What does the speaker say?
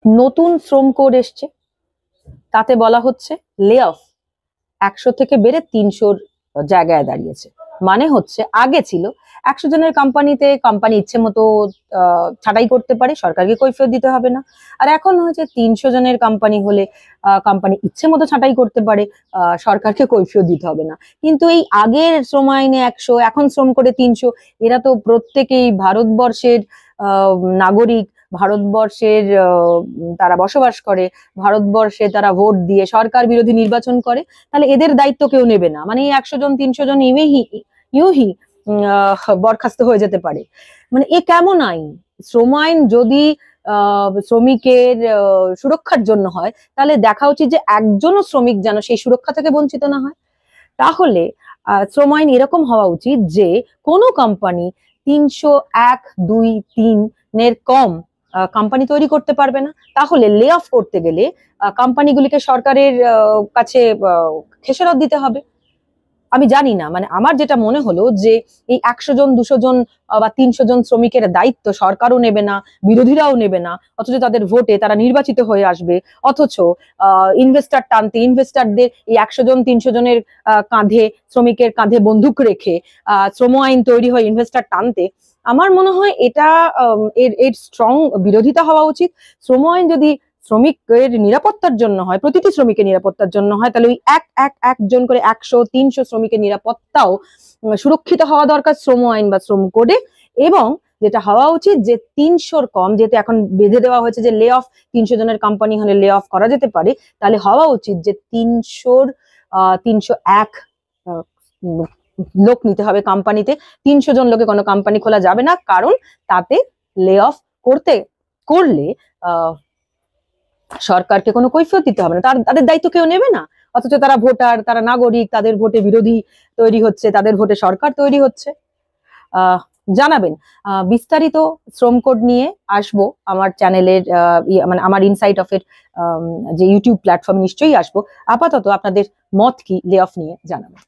নতুন শ্রম কোড এসছে, তাতে বলা হচ্ছে লে অফ 100 থেকে বেড়ে 300 জায়গায় দাঁড়িয়েছে। মানে হচ্ছে আগে ছিল 100 জনের কোম্পানিতে কোম্পানি ইচ্ছে মতো ছাঁটাই করতে পারে, সরকারকে কৈফিয়ত দিতে হবে না। আর এখন হচ্ছে 300 জনের কোম্পানি হলে কোম্পানি ইচ্ছে মতো ছাঁটাই করতে পারে, সরকারকে কৈফিয়ত দিতে হবে না। কিন্তু এই আগের শ্রম আইনে 100, এখন শ্রম করে 300, এরা তো প্রত্যেকেই ভারতবর্ষের নাগরিক, ভারতবর্ষের তারা বসবাস করে, ভারতবর্ষে তারা ভোট দিয়ে সরকার বিরোধী নির্বাচন করে। তাহলে এদের দায়িত্ব কেউ নেবে না, মানে 100 জন 300 জন ইউহি বরখাস্ত হয়ে যেতে পারে। মানে এ কেমন আইন? শ্রম আইন যদি শ্রমিকের সুরক্ষার জন্য হয়, তাহলে দেখা উচিত যে একজনও শ্রমিক যেন সেই সুরক্ষা থেকে বঞ্চিত না হয়। তাহলে শ্রম আইন এরকম হওয়া উচিত যে কোনো কোম্পানি 301, 2, 3 এর কম কোম্পানি তৈরি করতে পারবে না। তাহলে লে অফ করতে গেলে কোম্পানিগুলিকে সরকারের কাছে খেসারত দিতে হবে। আমি জানি না, মানে আমার যেটা মনে হলো যে এই 100 জন 200 জন বা 300 জন শ্রমিকের দায়িত্ব সরকারও নেবে না, বিরোধীরাও নেবে না, অথচ তাদের ভোটে তারা নির্বাচিত হয়ে আসবে। অথচ ইনভেস্টার টানতে, ইনভেস্টারদের এই 100 জন 300 জনের কাঁধে, শ্রমিকের কাঁধে বন্দুক রেখে শ্রম আইন তৈরি হয় ইনভেস্টার টানতে। আমার মনে হয় এটা এর স্ট্রং বিরোধিতা হওয়া উচিত। শ্রম আইন যদি শ্রমিকের নিরাপত্তার জন্য হয়, প্রতিটি শ্রমিকের নিরাপত্তার জন্য হয়, তাহলে ওই একজন করে 100 300 শ্রমিকের নিরাপত্তাও সুরক্ষিত হওয়া দরকার শ্রম আইন বা শ্রম কোডে। এবং যেটা হওয়া উচিত যে 300-র কম, যেহেতু এখন বেঁধে দেওয়া হয়েছে যে লে অফ 300 জনের কোম্পানি হলে লে অফ করা যেতে পারে, তাহলে হওয়া উচিত যে 301 লোক নিতে হবে কোম্পানিতে। 300 জন লোকে কোনো কোম্পানি খোলা যাবে না, কারণ তাতে লে অফ করলে সরকারকে কোনো কৈফিয়ত দিতে হবে না, তাদের দায়িত্ব কেউ নেবে না। অথচ তারা ভোটার, তারা নাগরিক, তাদের ভোটে বিরোধী তৈরি হচ্ছে, তাদের ভোটে সরকার তৈরি হচ্ছে। জানাবেন। বিস্তারিত শ্রম কোড নিয়ে আসবো আমার চ্যানেলের, মানে আমার ইনসাইট অফ এর যে ইউটিউব প্ল্যাটফর্মে নিশ্চয়ই আসবো। আপাতত আপনাদের মত কি লে অফ নিয়ে জানাবেন।